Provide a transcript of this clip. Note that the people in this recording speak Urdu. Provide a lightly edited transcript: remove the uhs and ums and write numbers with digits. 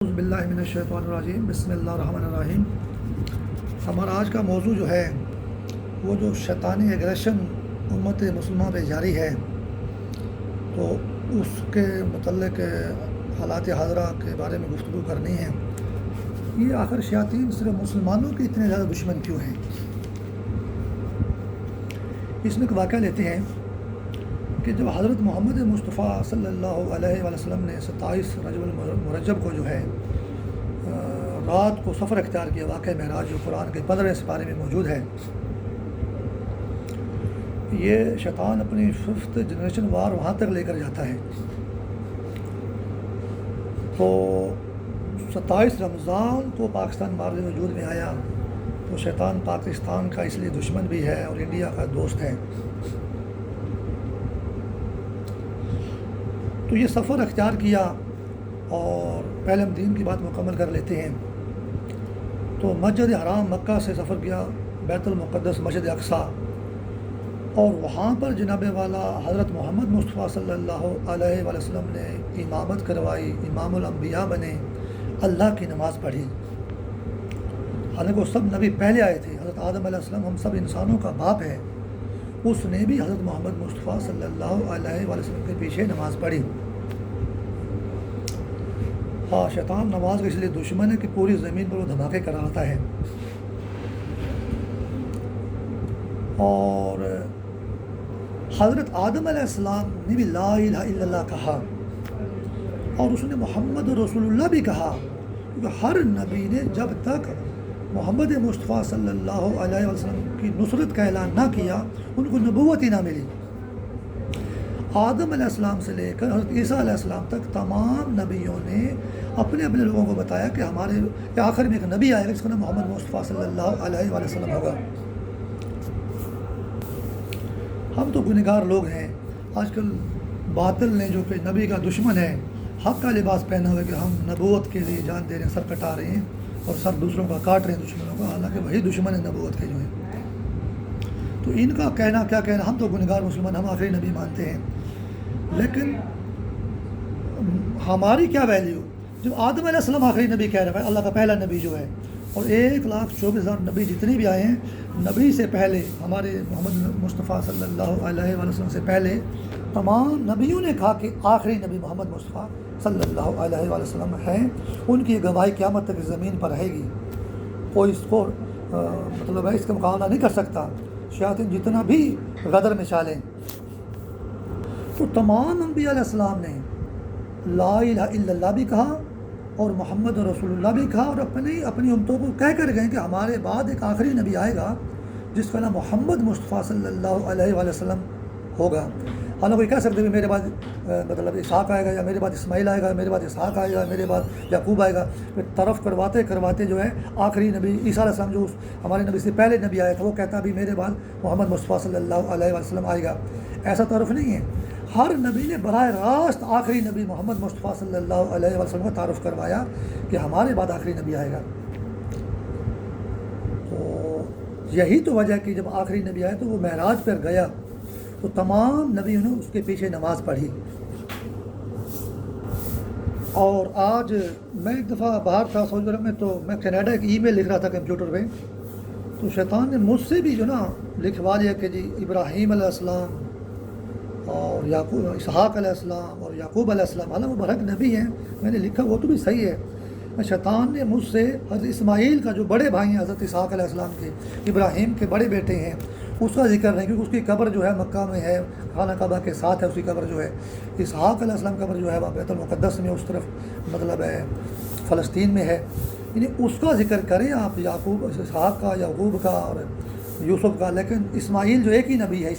اعوذ باللہ من الشیطان الرجیم، بسم اللہ الرحمن الرحیم۔ ہمارا آج کا موضوع جو ہے وہ جو شیطانی ایگریشن امت مسلمہ پہ جاری ہے، تو اس کے متعلق حالات حاضرہ کے بارے میں گفتگو کرنی ہے۔ یہ آخر شیاطین صرف مسلمانوں کے اتنے زیادہ دشمن کیوں ہیں؟ اس میں ایک واقعہ لیتے ہیں کہ جب حضرت محمد مصطفیٰ صلی اللہ علیہ وسلم نے 27 رجب المرجب کو جو ہے رات کو سفر اختیار کیا، واقعہ معراج جو قرآن کے 15 سپارے میں موجود ہے، یہ شیطان اپنی 5th جنریشن وار وہاں تک لے کر جاتا ہے۔ تو 27 رمضان کو پاکستان مارز وجود میں آیا، تو شیطان پاکستان کا اس لیے دشمن بھی ہے اور انڈیا کا دوست ہے۔ تو یہ سفر اختیار کیا اور پہلے ہم دین کی بات مکمل کر لیتے ہیں۔ تو مسجد حرام مکہ سے سفر کیا بیت المقدس مسجد اقصیٰ، اور وہاں پر جناب والا حضرت محمد مصطفیٰ صلی اللہ علیہ وسلم نے امامت کروائی، امام الانبیاء بنے، اللہ کی نماز پڑھی۔ حالانکہ وہ سب نبی پہلے آئے تھے، حضرت آدم علیہ السلام ہم سب انسانوں کا باپ ہے، اس نے بھی حضرت محمد مصطفیٰ صلی اللہ علیہ وسلم کے پیچھے نماز پڑھی۔ ہاں، شیطان نماز کا اس لیے دشمن ہے کہ پوری زمین پر وہ دھماکے کراتا ہے، اور حضرت آدم علیہ السلام نے بھی لا الہ الا اللہ کہا، اور اس نے محمد رسول اللہ بھی کہا، کیونکہ ہر نبی نے جب تک محمد مصطفیٰ صلی اللہ علیہ وسلم کی نصرت کا اعلان نہ کیا، ان کو نبوت ہی نہ ملی۔ آدم علیہ السلام سے لے کر حضرت عیسیٰ علیہ السلام تک تمام نبیوں نے اپنے اپنے لوگوں کو بتایا کہ ہمارے آخر میں ایک نبی آئے گا جس کا نام محمد مصطفیٰ صلی اللہ علیہ وسلم ہوگا۔ ہم تو گنہگار لوگ ہیں۔ آج کل باطل نے جو کہ نبی کا دشمن ہے، حق کا لباس پہنا ہوا ہے کہ ہم نبوت کے لیے جان دے رہے ہیں، سر کٹا رہے ہیں اور سر دوسروں کا کاٹ رہے ہیں دشمنوں کا، حالانکہ وہی دشمن ہے نبوت کے جو ہے۔ تو ان کا کہنا کیا کہنا، ہم تو گنہگار مسلمان، ہم آخری نبی مانتے ہیں، لیکن ہماری کیا ویلیو جب آدم علیہ السلام آخری نبی کہہ رہا ہے، اللہ کا پہلا نبی جو ہے، اور 1,24,000 نبی جتنے بھی آئے ہیں، نبی سے پہلے ہمارے محمد مصطفیٰ صلی اللہ علیہ وسلم سے پہلے تمام نبیوں نے کہا کہ آخری نبی محمد مصطفیٰ صلی اللہ علیہ وسلم ہیں، ان کی گواہی قیامت تک زمین پر رہے گی، کوئی اس کو مطلب ہے اس کا مقابلہ نہیں کر سکتا، شیاطین جتنا بھی غدر میں چالیں۔ تو تمام انبیاء علیہ السلام نے لا الہ الا اللہ بھی کہا اور محمد رسول اللہ بھی کہا، اور اپنی امتوں کو کہہ کر گئے کہ ہمارے بعد ایک آخری نبی آئے گا جس کا نام محمد مصطفیٰ صلی اللہ علیہ وسلم ہوگا۔ حالانکہ کوئی کہہ سکتے ہیں میرے بعد مطلب اسحاق آئے گا، یا میرے بعد اسماعیل آئے گا، میرے بعد اسحاق آئے گا، میرے بعد یعقوب آئے گا، پھر طرف کرواتے جو ہے آخری نبی عیسیٰ علیہ السلام جو ہمارے نبی سے پہلے نبی آیا تھا، وہ کہتا بھی میرے بعد محمد مصطفیٰ صلی اللہ علیہ وسلم آئے گا۔ ایسا تعارف نہیں ہے، ہر نبی نے براہ راست آخری نبی محمد مصطفیٰ صلی اللہ علیہ وسلم کا تعارف کروایا کہ ہمارے بعد آخری نبی آئے گا۔ تو یہی تو وجہ کہ جب آخری نبی آیا تو وہ معراج پر گیا، تو تمام نبیوں نے اس کے پیچھے نماز پڑھی۔ اور آج میں ایک دفعہ باہر تھا سعودی عرب میں، تو میں کینیڈا ایک ای میل لکھ رہا تھا کمپیوٹر پہ، تو شیطان نے مجھ سے بھی جو نا لکھوا لیا کہ جی ابراہیم علیہ السلام اور اسحاق علیہ السلام اور یعقوب علیہ السلام، حالانکہ وہ برحق نبی ہیں، میں نے لکھا وہ تو بھی صحیح ہے۔ شیطان نے مجھ سے حضرت اسماعیل کا جو بڑے بھائی ہیں حضرت اسحاق علیہ السلام کے، ابراہیم کے بڑے بیٹے ہیں، اس کا ذکر نہیں، کیونکہ اس کی قبر جو ہے مکہ میں ہے، خانہ کعبہ کے ساتھ ہے اس کی قبر جو ہے۔ اسحاق علیہ السلام قبر جو ہے وہ بیت المقدس میں اس طرف مطلب ہے فلسطین میں ہے، یعنی اس کا ذکر کریں آپ، یعقوب اسحاق کا، یعقوب کا اور یوسف کا، لیکن اسماعیل جو ایک ہی نبی ہے